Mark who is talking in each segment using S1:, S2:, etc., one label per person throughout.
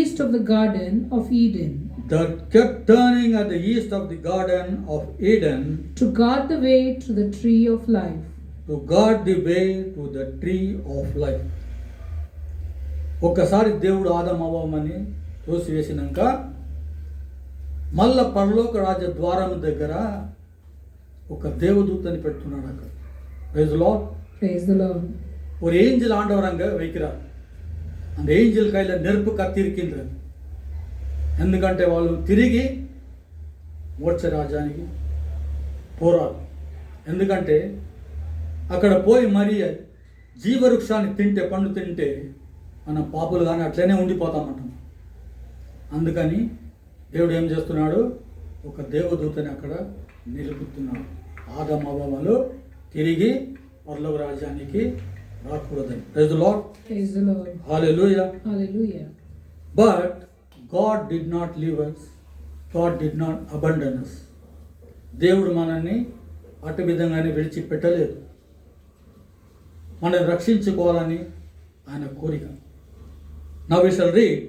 S1: east of the Garden of Eden,
S2: that kept turning at the east of the Garden of Eden
S1: to guard the way to the tree of life.
S2: to guard the way to the tree of life. ఒక్కసారి దేవుడు ఆదమవ్వమని తోసివేసినాక మళ్ళా పరలోక రాజ్య ద్వారం దగ్గర ఒక దేవదూతని పెడుతున్నాడు అక్కడ. Praise Lord.
S1: Praise the Lord.
S2: ஒரு ஏஞ்சல் ஆண்டவராங்க வைக்கிறார். அந்த ஏஞ்சல் கையில் நெருப்பு கத்தி இருக்கின்றது. ఎందుకంటే వాళ్ళు తిరిగి మోక్ష రాజ్యానికి పోరాడు. ఎందుకంటే అక్కడ పోయి మరి జీవవృక్షాన్ని తింటే, పండు తింటే మనం పాపులు కానీ అట్లనే ఉండిపోతామంటాం. అందుకని దేవుడు ఏం చేస్తున్నాడు, ఒక దేవదూతని అక్కడ నిలుపుతున్నాడు. ఆదమ అవ్వలు తిరిగి పరలోక రాజ్యానికి రాకూడదని. Praise the lord.
S1: Praise the Lord.
S2: Hallelujah.
S1: Hallelujah.
S2: But God did not leave us. God did not abandon us. దేవుడు మనల్ని అటు విధంగానే విడిచిపెట్టలేదు. మనల్ని రక్షించుకోవాలని ఆయన కోరిక. Now we shall read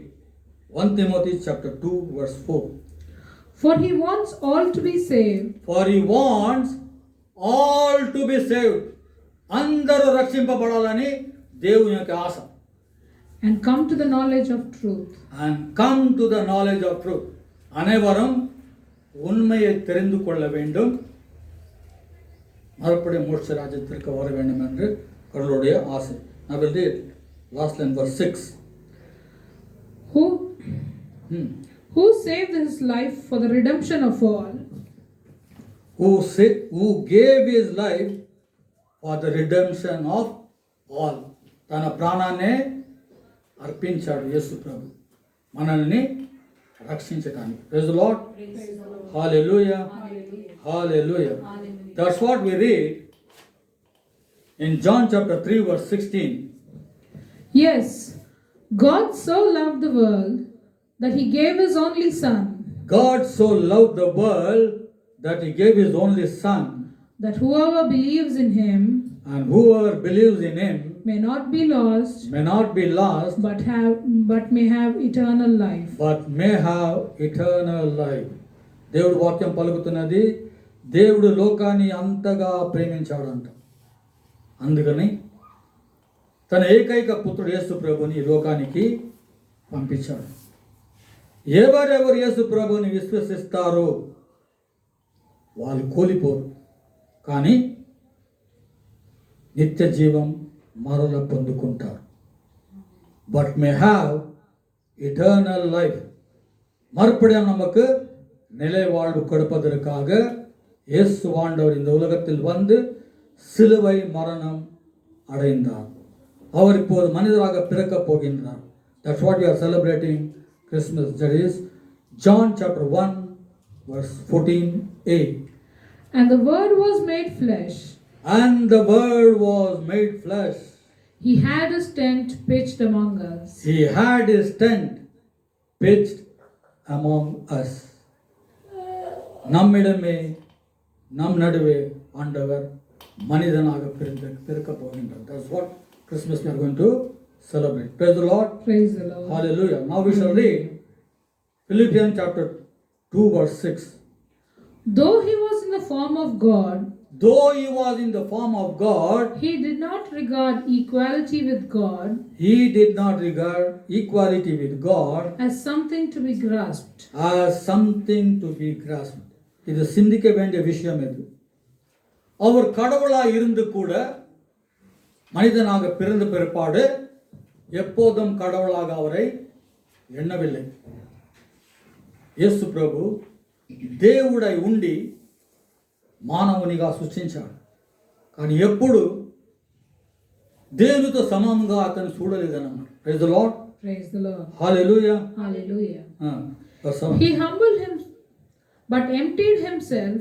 S2: 1 Timothy chapter 2 verse 4.
S1: For he wants all to be saved
S2: For he wants all to be saved. అందరూ రక్షింపబడాలని దేవుని యొక్క ఆశ.
S1: and come to the knowledge of truth.
S2: And come to the knowledge of truth. அனைவரும் உண்மையை தெரிந்து கொள்ள வேண்டும், மறுபடியும் மோட்ச ராஜ்யத்திற்கு வர வேண்டும் என்று கடவுளுடைய ஆசை. Now we'll read last line verse 6.
S1: Who saved his life for the redemption of all.
S2: Who gave his life for the redemption of all. తన ప్రాణాన్ని అర్పించాడు యేసు ప్రభు మనల్ని రక్షించడానికి. Praise the Lord. Hallelujah. Hallelujah. That's what we read in John chapter 3 verse 16.
S1: Yes, God so loved the world that he gave his only son,
S2: God so loved the world that he gave his only son,
S1: that whoever believes in him
S2: and whoever believes in him
S1: may not be lost, but may have eternal life.
S2: but may have eternal life. దేవుడు వాక్యం పలుకుతున్నది, దేవుడు లోకాన్ని అంతగా ప్రేమించాడంట. అందుకని తన ఏకైక పుత్రుడు యేసు ప్రభుని లోకానికి పంపించాడు. ఎవరెవరు యేసు ప్రభుని విశ్వసిస్తారో వాళ్ళు కోల్పోరు, కానీ నిత్య జీవం మరల పొందుకుంటారు. But may have eternal life. மறுபடியும் நமக்கு நிலை வாழ்வு கொடுப்பதற்காக இயேசு ஆண்டவர் இந்த உலகத்தில் வந்து சிலுவை மரணம் அடைந்தார். அவர் இப்போது மனிதராக பிறக்கப் போகின்றார். That's what we are celebrating Christmas. That is John chapter 1 verse 14a.
S1: And the word was made flesh.
S2: And the word was made flesh.
S1: He had his tent pitched among us.
S2: He had his tent pitched among us. நம்மிடமே நம் நடுவே ஆண்டவர் மனிதனாக பிறக்கப் போகின்றார். That's what Christmas we are going to celebrate. Praise the Lord.
S1: Praise the Lord.
S2: Hallelujah. Now we shall read Philippians chapter 2 verse 6.
S1: Though he was in the form of God, he did not regard equality with God as something to be grasped.
S2: இது சிந்திக்க வேண்டிய விஷயம். இது அவர் கடவுளாக இருந்து கூட மனிதனாக பிறந்த பிற்பாடு எப்போதும் கடவுளாக அவரை ఎన్నవిల్లే. యేసు ప్రభు దేవుడై ఉండి మానవునిగా సృష్టించాడు, కానీ ఎప్పుడు దేవునితో సమానంగా అతను చూడలేదన్నమాట. Praise the lord.
S1: Praise the Lord.
S2: Hallelujah.
S1: Hallelujah.
S2: He
S1: humbled him, but emptied himself,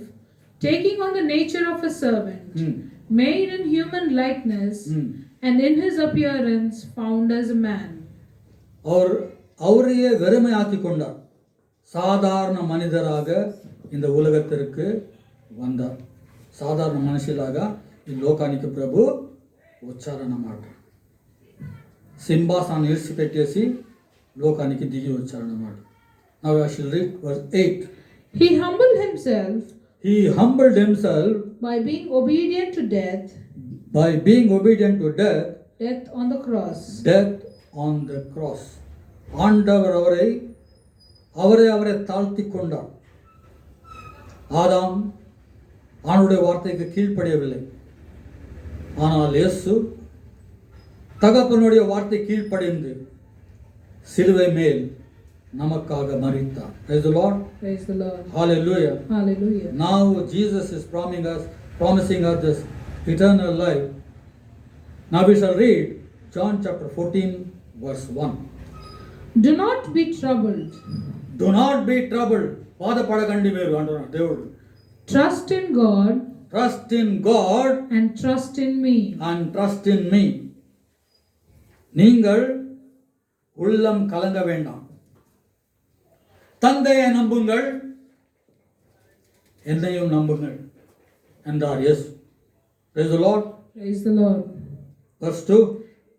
S1: taking on the nature of a servant, made in human likeness, and in his appearance found as a man.
S2: அவரையே வெறுமையாக்கி கொண்டார். சாதாரண மனிதராக இந்த ఉలగத்திற்கு வந்தார். సాధారణ మనిషిలాగా ఈ లోకానికి ప్రభు వచ్చారన్నమాట. సింహాసనాన్ని ఇడిచిపెట్టేసి లోకానికి దిగి వచ్చారన్నమాట. Now I shall read verse 8.
S1: He humbled himself
S2: He humbled himself
S1: by being obedient to death,
S2: by being obedient to death,
S1: death on the cross.
S2: death on the cross. ஆண்டவர் அவரை தாழ்த்தி கொண்டார். ஆதாம் ஆணுடைய வார்த்தைக்கு கீழ்ப்படியவில்லை. ஆனால் இயேசு தகப்பனுடைய வார்த்தை கீழ்ப்படிந்து சிலுவை மேல் நமக்காக மரித்தார். Praise the Lord.
S1: Praise the Lord.
S2: Hallelujah.
S1: Hallelujah.
S2: Now Jesus is promising us this eternal life. Now we shall read John chapter 14 verse 1.
S1: Do not be troubled.
S2: Do not be troubled. బాధపడకండి మీరు అంటున్నాడు దేవుడు.
S1: Trust in God.
S2: Trust in God
S1: and trust in me.
S2: and trust in me. நீங்கள் உள்ளம் கலங்க வேண்டாம். தந்தையை நம்புங்கள், என்னையும் நம்புங்கள் என்றார் இயேசு. Praise the Lord.
S1: Praise the Lord.
S2: Verse 2.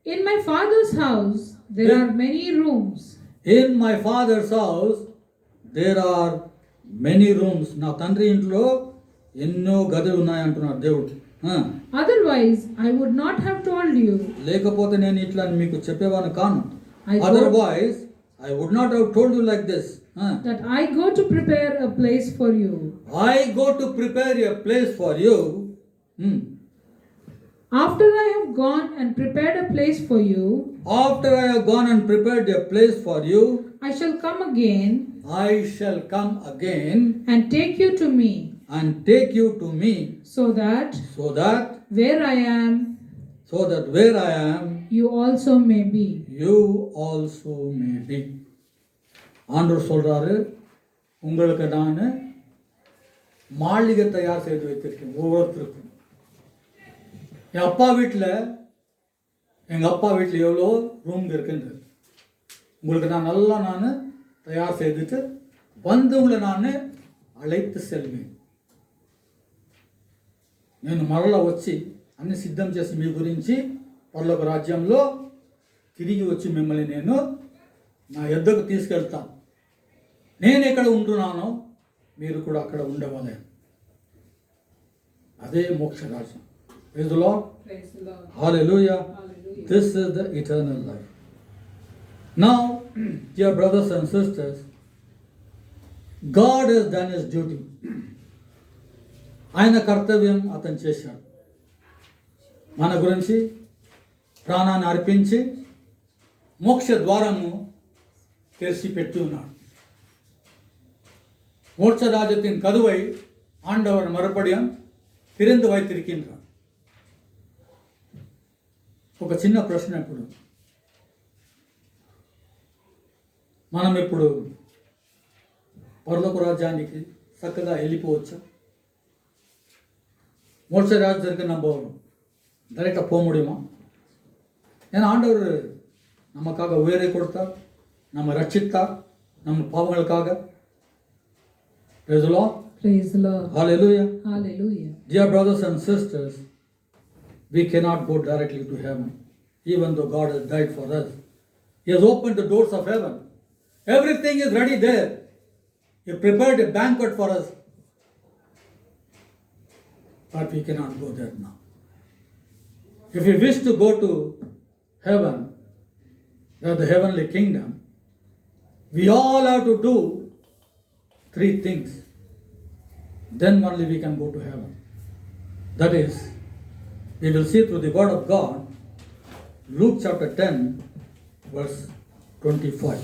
S1: In my Father's house there are many rooms.
S2: In my father's house there are many rooms. నా తండ్రి ఇంట్లో ఎన్నో గదులు ఉన్నాయి అంటున్నాడు దేవుడు.
S1: Otherwise I would not have told you.
S2: లేకపోతే నేను ఇట్లా మీకు చెప్పేవాను కాను.
S1: I go-
S2: Otherwise I would not have told you like this.
S1: That I go to prepare a place for you.
S2: I go to prepare a place for you.
S1: After I have gone and prepared a place for you,
S2: After I have gone and prepared a place for you,
S1: I shall come again
S2: I shall come again
S1: and take you to me,
S2: and take you to me,
S1: so that
S2: so that
S1: where I am,
S2: where I am,
S1: you also may be.
S2: you also may be. ஆண்டவர் சொல்றாரு, உங்களுக்கு நான் மாளிகை தயார் செய்து வைத்திருக்கேன் ஒவ்வொருத்தருக்கும். எங்கள் அப்பா வீட்டில் எவ்வளோ ரூம் இருக்குன்றது உங்களுக்கு நான் தயார் செய்துட்டு வந்து உங்களை நான் అழைத்து సెల్వేన్. నేను మరలా వచ్చి అన్ని సిద్ధం చేసి మీ గురించి పరలోక రాజ్యంలో తిరిగి వచ్చి మిమ్మల్ని నేను నా యొద్దకు తీసుకెళ్తాను. నేను ఎక్కడ ఉంటున్నానో మీరు కూడా అక్కడ ఉండవలే. అదే మోక్ష రాజ్యం. Praise the Lord.
S1: Praise the Lord.
S2: Hallelujah.
S1: Hallelujah.
S2: This is the eternal life. Now, dear brothers and sisters, God has done his duty. ఆయన కర్తవ్యం అతను చేశాడు. మన గురించి ప్రాణాన్ని అర్పించి మోక్ష ద్వారము తెరిచిపెట్టి ఉన్నాడు. மோட்ச ராஜ்யத்தின் கதவை ஆண்டவர் மறுபடியும் திறந்து வைத்திருக்கின்றார். ఒక చిన్న ప్రశ్న, ఇప్పుడు మనం ఇప్పుడు పరలోక రాజ్యానికి చక్కగా వెళ్ళిపోవచ్చా? மோட்ச ராஜ்யத்திற்கு நம்ம டைரெக்டாக போக முடியுமா? ஏன்னா ஆண்டவர் நமக்காக உயிரை கொடுத்தார், நம்ம ரட்சித்தார் நம்ம பாவங்களுக்காக. Praise the Lord.
S1: Praise the Lord.
S2: Hallelujah.
S1: Hallelujah.
S2: Dear brothers and sisters, we cannot go directly to heaven, even though God has died for us. He has opened the doors of heaven. Everything is ready there. He prepared a banquet for us. But we cannot go there now. If we wish to go to heaven, the heavenly kingdom, we all have to do 3 things. Then only we can go to heaven. That is, we will see through the word of God, Luke chapter 10, verse 25.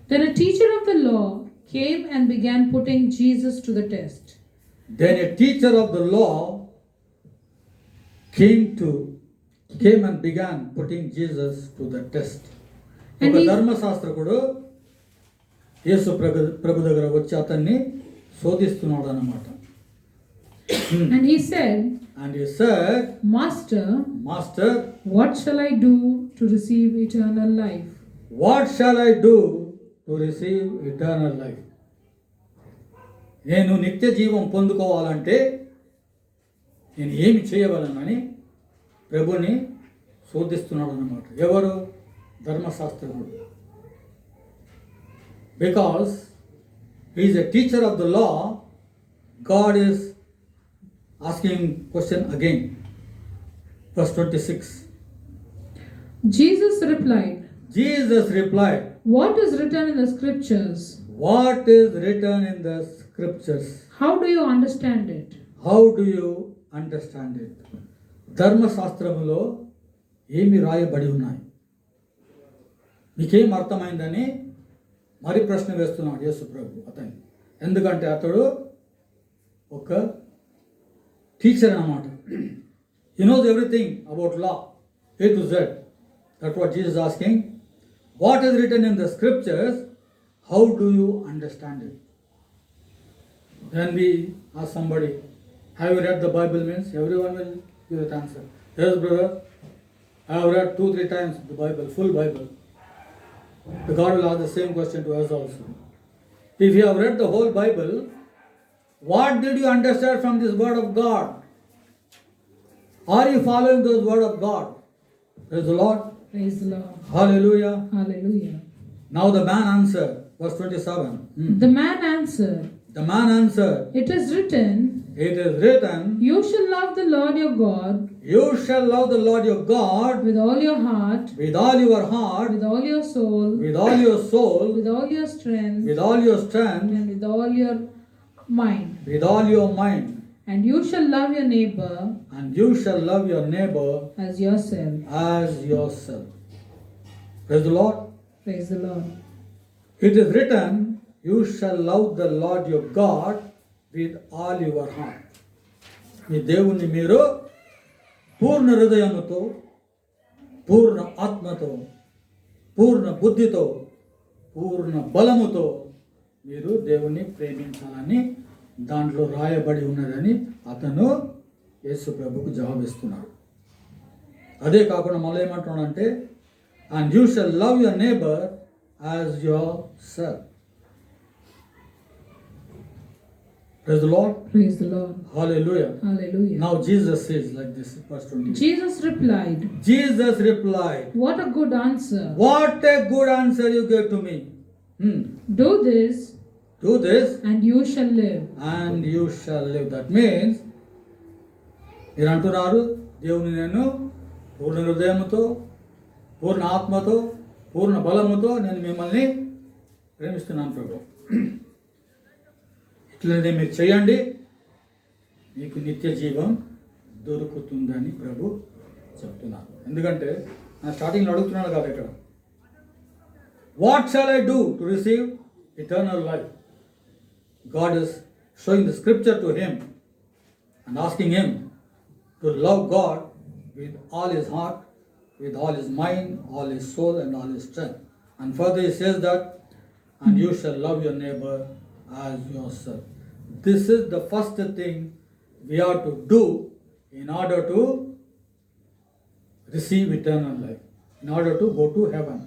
S1: Then a teacher of the law came and began putting Jesus to the test.
S2: Then a teacher of the law came and began putting Jesus to the test.
S1: And
S2: ఒక
S1: he-
S2: ధర్మశాస్త్రకుడు యేసు ప్రభు దగ్గర వచ్చి అతన్ని శోధిస్తున్నాడు అన్నమాట.
S1: And he said,
S2: Master,
S1: what shall I do to receive eternal life?
S2: what shall I do to receive eternal life? నేను నిత్య జీవం పొందుకోవాలంటే నేను ఏమి చేయగలనని ప్రభుని శోధిస్తున్నాడు అన్నమాట. ఎవరు? ధర్మశాస్త్రకుడు. Because he is a teacher of the law, God is asking question again. Verse 26.
S1: Jesus replied,
S2: Jesus replied,
S1: "What is written in the scriptures?
S2: what is written in the scriptures?
S1: How do you understand it?"
S2: How do you understand it? ధర్మశాస్త్రములో ఏమి రాయబడి ఉన్నాయి? మీకేం అర్థమైందని మరి ప్రశ్న వేస్తున్నాడు యేసు ప్రభు అతన్ని. ఎందుకంటే అతడు ఒక టీచర్ అన్నమాట. He knows everything about law, A to Z. That's what Jesus is asking. What is written in the scriptures? How do you understand it? When we ask somebody, have you read the Bible means, everyone will give that answer. Yes, brother, I have read 2-3 times the Bible, full Bible. The God will ask the same question to us also. If you have read the whole Bible, what did you understand from this word of God? Are you following those word of God? Praise the Lord.
S1: Praise the Lord.
S2: Hallelujah.
S1: Hallelujah.
S2: Now the man answered, verse 27.
S1: The man answered,
S2: The man answered,
S1: "It is written,
S2: it is written,
S1: you shall love the Lord your God
S2: you shall love the Lord your God
S1: with all your heart,
S2: with all your heart,
S1: with all your soul,
S2: with all your soul,
S1: with all your strength,
S2: with all your strength,
S1: and with all your mind.
S2: with all your mind,
S1: And you shall love your neighbor
S2: and you shall love your neighbor
S1: as yourself."
S2: as yourself. Praise the Lord.
S1: Praise the Lord.
S2: It is written, you shall love the Lord your God with all your heart. మీ దేవుణ్ణి మీరు పూర్ణ హృదయముతో, పూర్ణ ఆత్మతో, పూర్ణ బుద్ధితో, పూర్ణ బలముతో మీరు దేవుణ్ణి ప్రేమించాలని దాంట్లో రాయబడి ఉన్నదని అతను యేసు ప్రభుకు జవాబిస్తున్నాడు. అదే కాకుండా మళ్ళీ ఏమంటున్నాడంటే, and you shall love your neighbour as your self. Praise the Lord.
S1: Praise the Lord.
S2: Hallelujah.
S1: Hallelujah.
S2: Now Jesus says like this, verse 20.
S1: Jesus replied,
S2: Jesus replied,
S1: "What a good answer.
S2: what a good answer you gave to me.
S1: Do this,
S2: Do this
S1: and you shall live."
S2: and you shall live. That means, మీరు అంటున్నారు, దేవుని నేను పూర్ణ హృదయముతో, పూర్ణ ఆత్మతో, పూర్ణ బలముతో నేను మిమ్మల్ని ప్రేమిస్తున్నాను ప్రభు. ఇట్లనే మీరు చేయండి, మీకు నిత్య జీవం దొరుకుతుందని ప్రభు చెప్తున్నారు. ఎందుకంటే నా స్టార్టింగ్లో అడుగుతున్నాను కదా ఇక్కడ, what shall I do to receive eternal life? God is showing the scripture to him and asking him to love God with all his heart, with all his mind, all his soul and all his strength. And further he says that, and you shall love your neighbor as yourself. This is the first thing we are to do in order to receive eternal life, in order to go to heaven.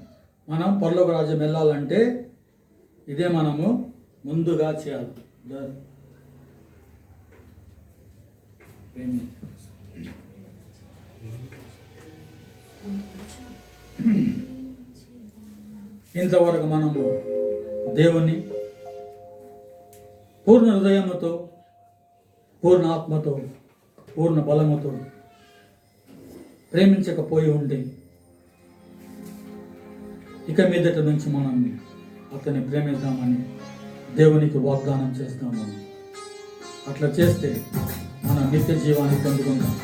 S2: మనం పరలోక రాజ్యం వెళ్ళాలంటే ఇదే మనము ముందుగా చేయాలి. ఇంతవరకు మనము దేవుని పూర్ణ హృదయముతో, పూర్ణ ఆత్మతో, పూర్ణ బలముతో ప్రేమించకపోయి ఉంటే ఇక మీదట నుంచి మనం అతన్ని ప్రేమిద్దామని దేవునికి వాగ్దానం చేస్తాము. అట్లా చేస్తే మనం నిత్య జీవాన్ని పొందుకుంటాం.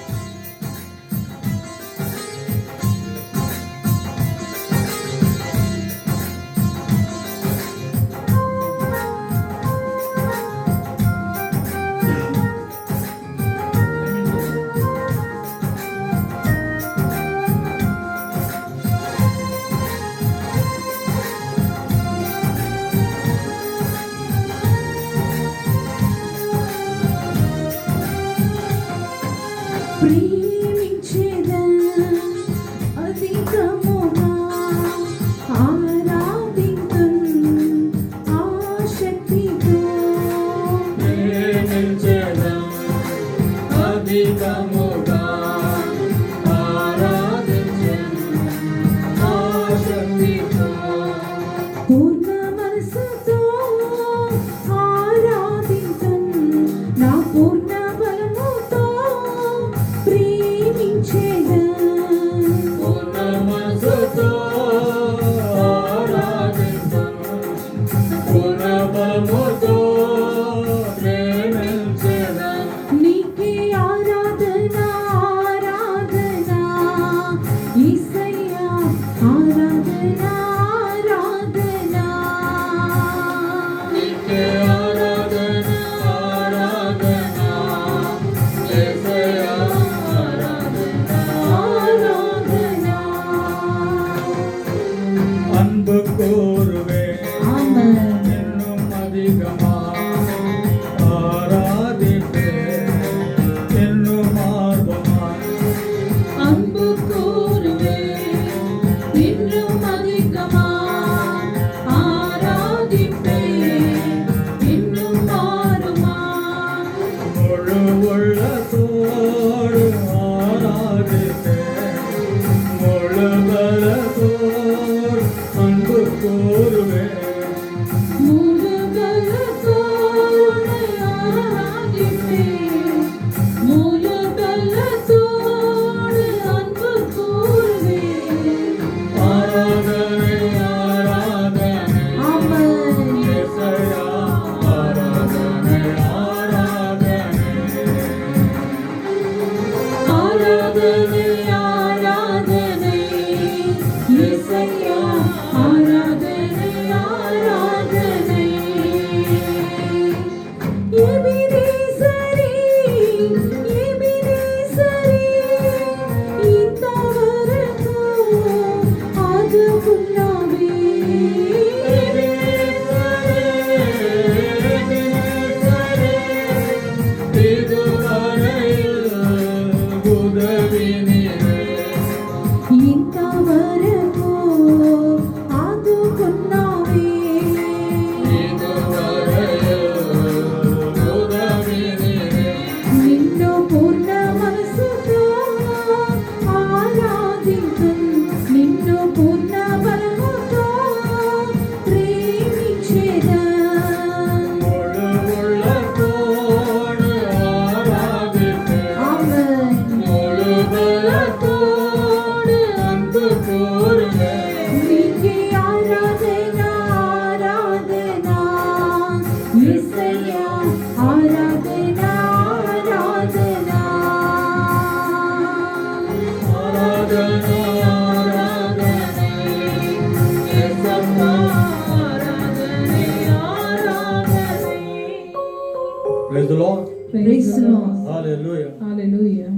S1: Praise the Lord.
S2: Hallelujah.
S1: Hallelujah.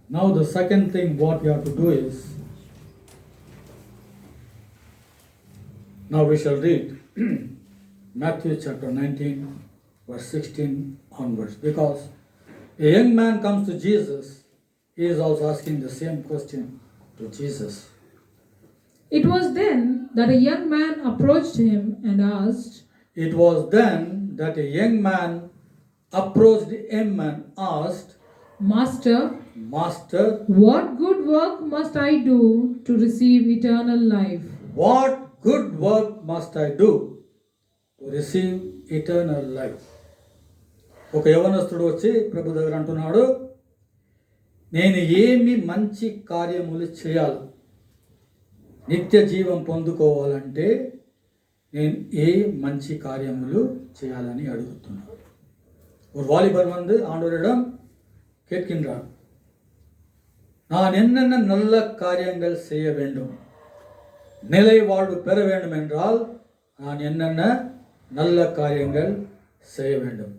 S2: Now the second thing what we have to do is, now we shall read Matthew chapter 19 verse 16 onwards, because a young man comes to Jesus, he is also asking the same question to Jesus.
S1: It was then that a young man approached him and asked,
S2: It was then that a young man approached him and asked,
S1: Master,
S2: Master,
S1: what good work must I do to receive eternal life?
S2: what good work must I do to receive eternal life? ఒక యవనస్తుడు వచ్చి ప్రభు దగ్గర అంటున్నాడు, నేను ఏమి మంచి కార్యములు చేయాలి, నిత్య జీవం పొందుకోవాలంటే నేను ఏ మంచి కార్యములు చేయాలని అడుగుతున్నాడు. ஒரு வாலிபர் வந்து ஆண்டவரிடம் கேட்கின்றார், நான் என்னென்ன நல்ல காரியங்கள் செய்ய வேண்டும், நிலை வாழ்வு பெற வேண்டும் என்றால் நான் என்னென்ன நல்ல காரியங்கள் செய்ய வேண்டும்?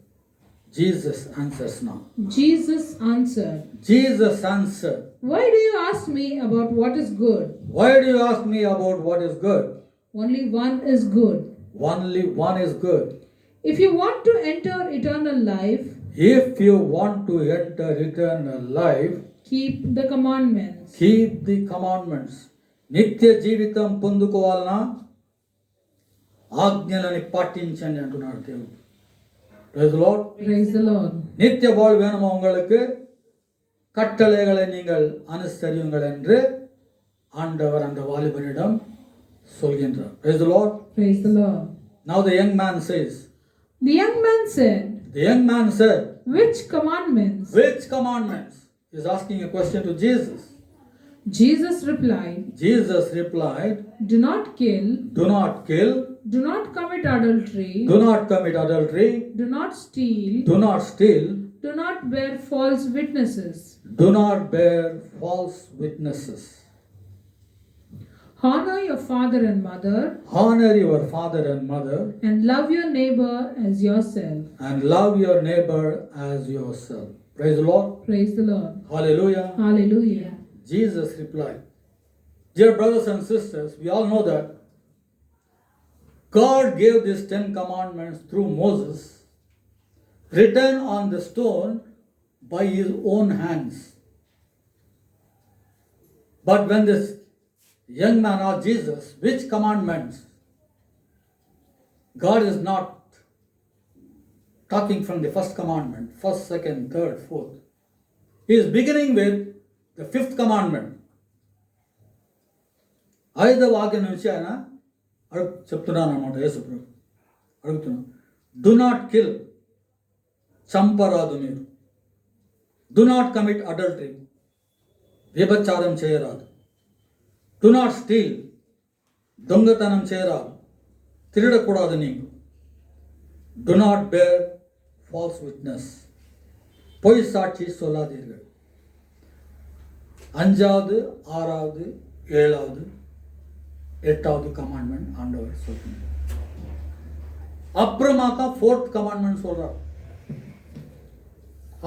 S2: Jesus answers now.
S1: Jesus answered,
S2: Jesus answered,
S1: Why do you ask me about what is good?
S2: why do you ask me about what is good?
S1: Only one is good.
S2: Only one is good.
S1: If you want to enter eternal life,
S2: If you want to enter eternal life,
S1: keep the commandments.
S2: keep the commandments. నిత్య జీవితం పొందుకోవాలన్నా ఆజ్ఞలని పాటించండి అంటున్నాడు దేవుడు. Praise the Lord.
S1: Praise the Lord.
S2: நித்திய வாழ்வு வேணுமா உங்களுக்கு, கட்டளைகளை நீங்கள் அனுசரியுங்கள் என்று ஆண்டவர் அந்த வாலிபனிடம் சொல்கின்றார். Praise the Lord.
S1: Praise the Lord.
S2: Now the young man says,
S1: The young man said,
S2: the young man said,
S1: Which commandments?
S2: which commandments? He is asking a question to Jesus.
S1: Jesus replied,
S2: Jesus replied,
S1: Do not kill,
S2: do not kill,
S1: do not commit adultery,
S2: do not commit adultery,
S1: do not steal,
S2: do not steal,
S1: do not bear false witnesses,
S2: do not bear false witnesses.
S1: honor your father and mother,
S2: Honor your father and mother,
S1: and love your neighbor as yourself.
S2: and love your neighbor as yourself. Praise the Lord.
S1: Praise the Lord.
S2: Hallelujah.
S1: Hallelujah.
S2: Jesus replied, dear brothers and sisters, we all know that God gave these 10 commandments through Moses, written on the stone by his own hands. But when this young man asked Jesus, which commandments? God is not talking from the first commandment, first, second, third, fourth. He is beginning with the fifth commandment. ఐదవ ఆజ్ఞ నుంచి ఆయన చెప్తున్నాను అన్నమాట. యేసుప్రభు అడుగుతున్నాను, do not kill, చంపరాదు మీరు. Do not commit adultery, వ్యభిచారం చేయరాదు. డు నాట్ స్టీల్, దొంగతనం చేయరాదు, తిరగకూడదు నీకు. Do not bear false witness, பொய் சாட்சி சொல்லாதீர்கள். அஞ்சாவது, ஆறாவது, ஏழாவது, எட்டாவது கமாண்ட்மெண்ட் ஆண்டவர் சொல்றார். அப்புறமா தான் ஃபோர்த் கமாண்ட்மெண்ட் சொல்றார்.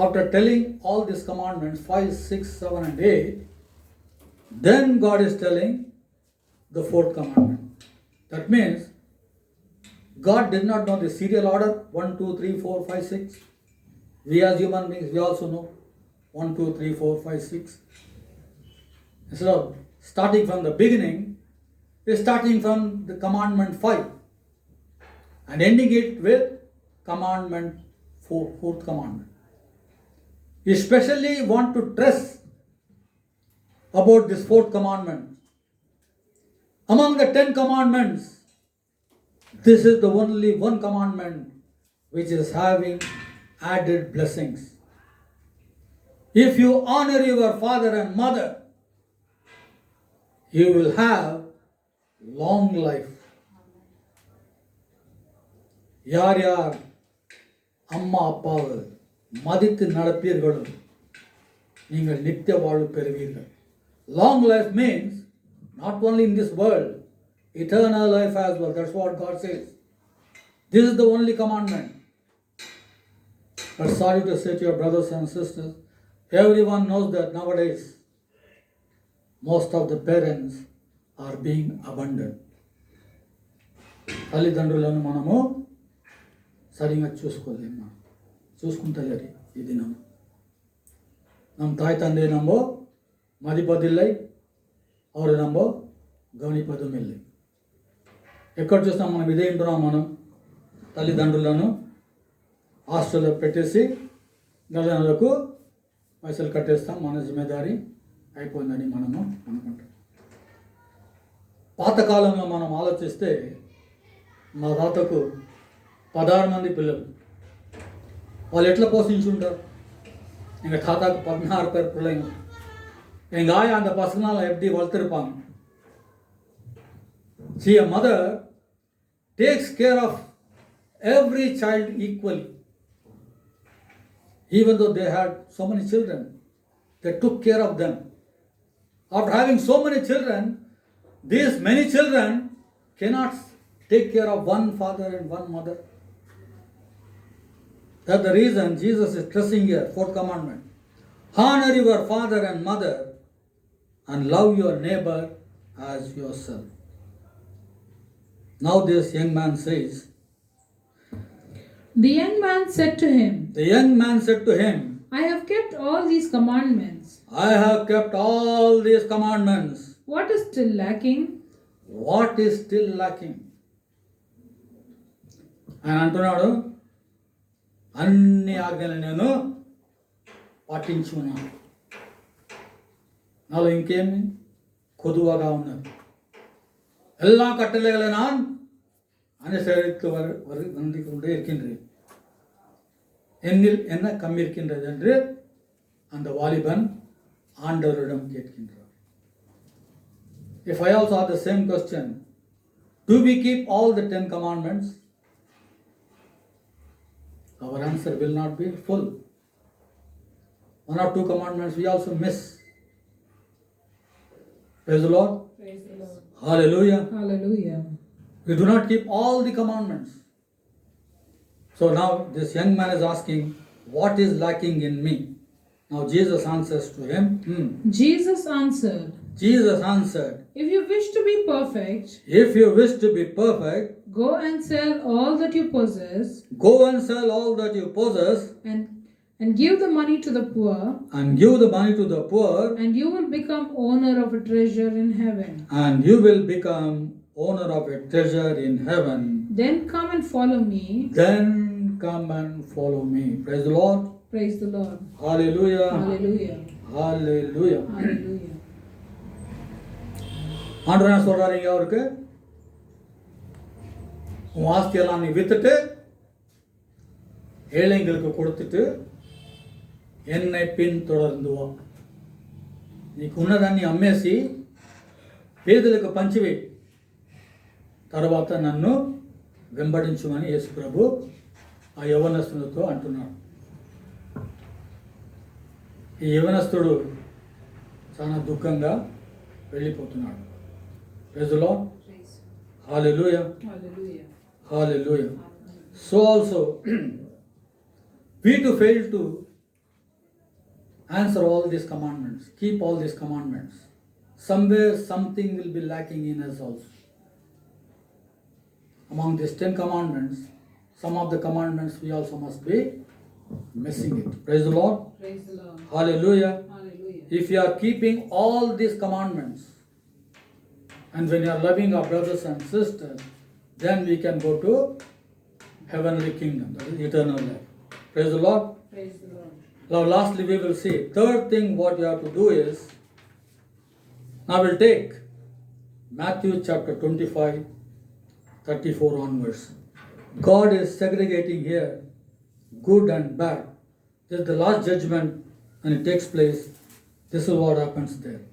S2: After telling all these commandments 5, 6, 7 and 8, then God is telling the fourth commandment. That means God did not know the serial order 1, 2, 3, 4, 5, 6. We as human beings, we also know 1, 2, 3, 4, 5, 6. Instead of starting from the beginning, we are starting from the commandment 5 and ending it with commandment 4, fourth commandment. We especially want to stress about this fourth commandment. Among the 10 commandments, this is the only one commandment which is having added blessings. If you honor your father and mother, you will have long life. யார் யார் அம்மா அப்பாவை மதித்து நடப்பீர்களோ நீங்கள் நித்திய வாழ்வு பெறுவீர்கள். Long life means not only in this world, eternal life as well. That's what God says. This is the only commandment. But sorry to say to your brothers and sisters, everyone knows that nowadays most of the parents are being abandoned. తల్లిదండ్రులను మనము సరిగా చూసుకోలేము, మనం చూసుకుంటలేరు ఈ దినం. ನಮ್ಮ ತಾಯಿ ತಂದೆ ನಂಬೋ మదిపదిల్లై ಅವರು ನಂಬో గౌనిపదమిల్లై. ఎక్కడ చూస్తాం మనం ఇదే వింటున్నాం. మనం తల్లిదండ్రులను హాస్టల్లో పెట్టేసి నెలకు పైసలు కట్టేస్తాం, మన జిమ్మేదారి అయిపోయిందని మనము అనుకుంటాం. పాతకాలంలో మనం ఆలోచిస్తే మా తాతకు 16 మంది పిల్లలు, వాళ్ళు ఎట్లా పోషించుంటారు? எங்கள் தாத்தாக்கு 16 பேர் பிள்ளைங்க. எங்கள் ஆயா அந்த பசங்களால் எப்படி வளர்த்துருப்பாங்க? See, a mother takes care of every child equally. Even though they had so many children, they took care of them. After having so many children, these many children cannot take care of one father and one mother. That's the reason Jesus is stressing here, 4th commandment. Honor your father and mother and love your neighbor as yourself. Now this young man says,
S1: The young man said to him,
S2: I
S1: have kept all these commandments.
S2: I have kept all these commandments.
S1: What is still lacking?
S2: What is still lacking? ఆయన అంటున్నాడు, అన్ని ఆజ్ఞలు నేను పాటించున్నాను, నాలో ఇంకేమి కొదువగా ఉన్నది, எல்லாம் கட்டளைகளை நான் அனுசரித்து வந்து கொண்டே இருக்கின்றேன், என்னில் என்ன கம்மி இருக்கின்றது என்று அந்த வாலிபன் ஆண்டவரிடம் கேட்கின்றார். If I also ask the same question, do we keep all the 10 commandments? Our answer will not be full. 1 or 2 commandments we also miss. Praise the Lord.
S1: Praise the Lord.
S2: Hallelujah.
S1: Hallelujah.
S2: We do not keep all the commandments. So now this young man is asking, what is lacking in me? Now Jesus answers to him.
S1: Jesus answered,
S2: If
S1: you wish to be perfect, go and sell all that you possess, and give the money to the poor, and you will become owner of a treasure in heaven. Then come and follow me.
S2: Praise the Lord.
S1: Praise the Lord.
S2: Hallelujah.
S1: Hallelujah.
S2: Hallelujah.
S1: Hallelujah.
S2: ஆண்டவர் என்ன சொல்றாரு அவருக்கு? உன் ஆஸ்தியெல்லாம் நீ வித்துட்டு ஏழைங்களுக்கு கொடுத்துட்டு என்னை పిన్తొడర్ந்து వా. నీకున్నదాన్ని అమ్మేసి పేదలకు పంచివే, తర్వాత నన్ను వెంబడించుమని యేసు ప్రభు ఆ యవనస్తునితో అంటున్నాడు. ఈ యవనస్తుడు చాలా దుఃఖంగా వెళ్ళిపోతున్నాడు. Praise the Lord. Hallelujah.
S1: Hallelujah.
S2: Hallelujah. So also we too fail to answer all these commandments, keep all these commandments. Somewhere something will be lacking in us also. Among these 10 commandments, some of the commandments we also must be missing it. Praise the Lord.
S1: Praise the Lord.
S2: Hallelujah.
S1: Hallelujah.
S2: If you are keeping all these commandments, and when you are loving our brothers and sisters, then we can go to heavenly kingdom, that is eternal life. Praise the Lord.
S1: Praise the Lord.
S2: Now lastly we will see, third thing what you have to do is, now we'll take Matthew chapter 25, 34 onwards. God is segregating here good and bad. This is the last judgment and it takes place. This is what happens there.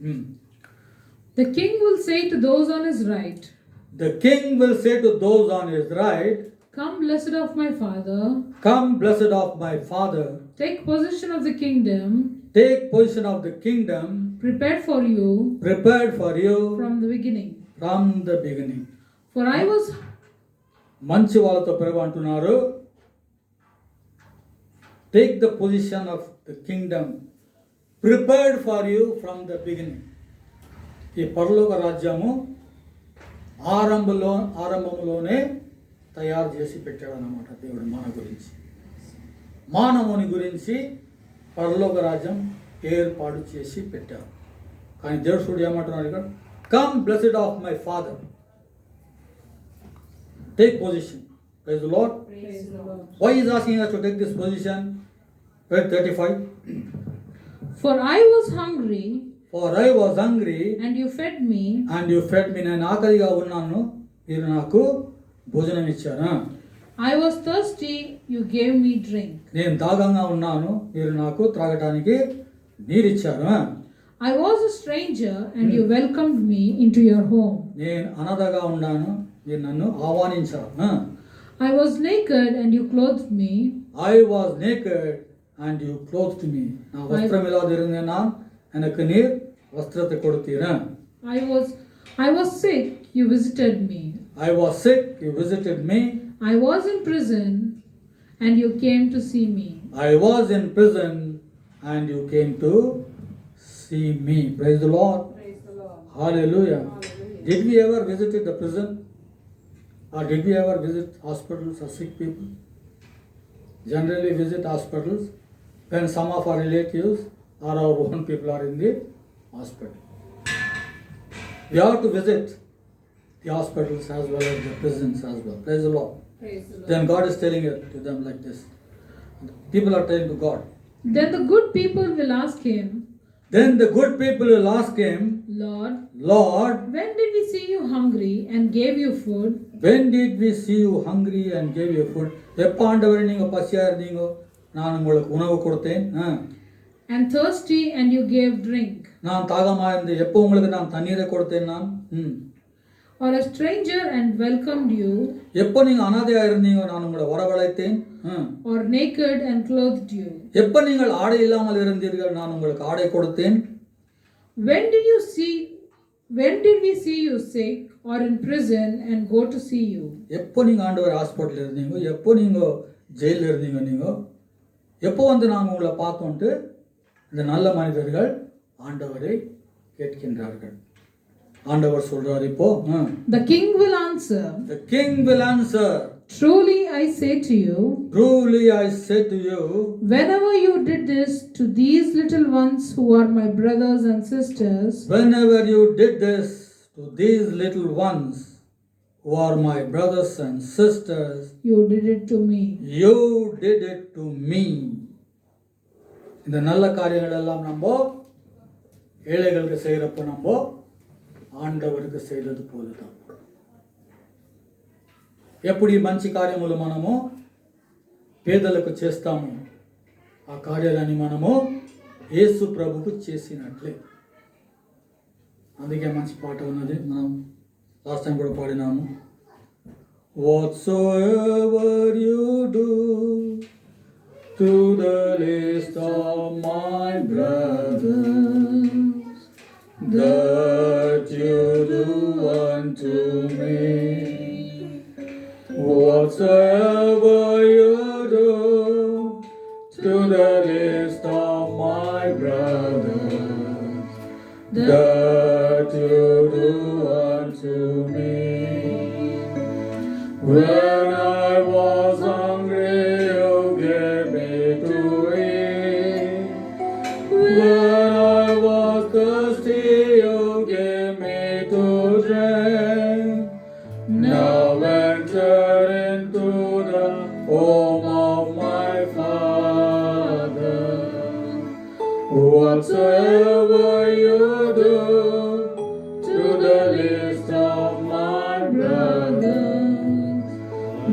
S1: The king will say to those on his right, Come, blessed of my Father. Take possession of the kingdom prepared for you from the beginning. For I was
S2: మంచి వాళ్ళతో ప్రభు అంటున్నారు, take the position of the kingdom prepared for you from the beginning. ఈ పరలోక రాజ్యము ఆరంభంలోనే తయారు చేసి పెట్టాడు అన్నమాట దేవుడు మన గురించి, మానవుని గురించి పరలోక రాజ్యం ఏర్పాటు చేసి పెట్టారు. కానీ దేవుడు ఏమంటున్నాడు ఇక్కడ, come blessed of my father, take position. Praise the Lord. Why is asking us to take this position? Verse 35.
S1: For I was hungry, and you fed me.
S2: నేను ఆకలిగా ఉన్నాను, మీరు నాకు భోజనం ఇచ్చారు.
S1: I was thirsty, you gave me drink.
S2: నేను దాహంగా ఉన్నాను, మీరు నాకు త్రాగటానికి నీరు ఇచ్చారు.
S1: I was a stranger, and you welcomed me into your home.
S2: నేను అనాథగా ఉన్నాను, మీరు నన్ను ఆహ్వానించారు.
S1: I was naked, and you clothed me.
S2: I was naked and you clothed me. నా వస్త్రం ఇல்லாதிருந்தே நான் எனக்கு நீர் வஸ்திரத்தை கொடுத்தீர்.
S1: I was sick, you visited me.
S2: I was sick, you visited me.
S1: I was in prison, and you came to see me.
S2: I was in prison and you came to see me. Praise the Lord.
S1: Praise the Lord.
S2: Hallelujah. Did we ever visit the prison? Or did we ever visit hospitals or sick people? Generally visit hospitals when some of our relatives or our own people are in the hospital. We have to visit the hospitals as well as the prisons as well. Praise the Lord.
S1: Praise the Lord.
S2: Then God is telling it to them like this. People are telling to God.
S1: Then the good people will ask him,
S2: Lord,
S1: when did we see you hungry and gave you food?
S2: When did we see you hungry and gave you food? எப்போ ஆண்டவரே நீங்க பசியா இருந்தீங்கோ, நான் உங்களுக்கு உணவு கொடுத்தேன்.
S1: And thirsty and you gave drink.
S2: நான் தாகமா இருந்து எப்போ உங்களுக்கு நான் தண்ணீரை கொடுத்தேன் நான்.
S1: Or a stranger and welcomed you.
S2: எப்போ நீங்க அனாதையா இருந்தீங்கோ, நான் உங்களை வரவழைத்தேன்.
S1: Or naked and clothed you.
S2: எப்போ நீங்கள் ஆடை இல்லாமல் இருந்தீர்கள், நான் உங்களுக்கு ஆடை கொடுத்தேன்.
S1: When did we see you sick or in prison and go to see you?
S2: எப்போ நீங்க ஆண்டவர் ஹாஸ்பிட்டல் இருந்தீங்க, எப்போ நீங்க ஜெயிலில் இருந்தீங்க, நீங்க எப்போ வந்து நாங்கள் உங்களை பார்த்தோன்ட்டு இந்த நல்ல மனிதர்கள் ஆண்டவரை கேட்கின்றார்கள். ஆண்டவர் சொல்றார் இப்போ,
S1: The king will answer. Truly I say to you, whenever you did this to these little ones who are my brothers and sisters, you did it to me.
S2: இந்த நல்ல காரியங்கள் எல்லாம் நம்ம ஏழைகளுக்கு செய்யறப்ப நம்ம ఆండవరికి చేయలేదు పోలుతాం. ఎప్పుడు ఈ మంచి కార్యములు మనము పేదలకు చేస్తాము, ఆ కార్యాలని మనము యేసు ప్రభుకు చేసినట్లే. అందుకే మంచి పాట ఉన్నది, మనం లాస్ట్ టైం కూడా పాడినాము. Whatsoever you do to the least of my brothers, that you do unto me. Whatsoever you do to the least of my brothers, that you do unto me. When I was hungry, you gave me to eat. When I was thirsty, you gave me to drink. Now enter into the home of my Father. Whatsoever you do to the least of my brothers,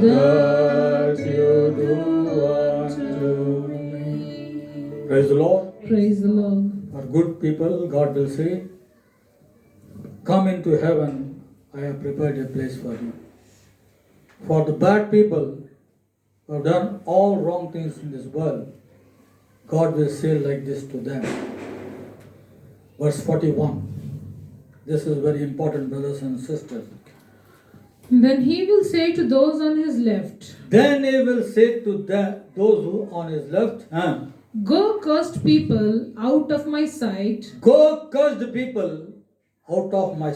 S2: that you do unto me. Praise the Lord.
S1: Praise the Lord.
S2: For good people, God will say, come into heaven, I have prepared a place for you. For the bad people who have done all wrong things in this world, God will say like this to them. Verse 41. This is very important, brothers and sisters.
S1: Then he will say to those on his left,
S2: Then he will say to those who on his left,
S1: Go, cursed people, out of my sight.
S2: Go, cursed people, out of my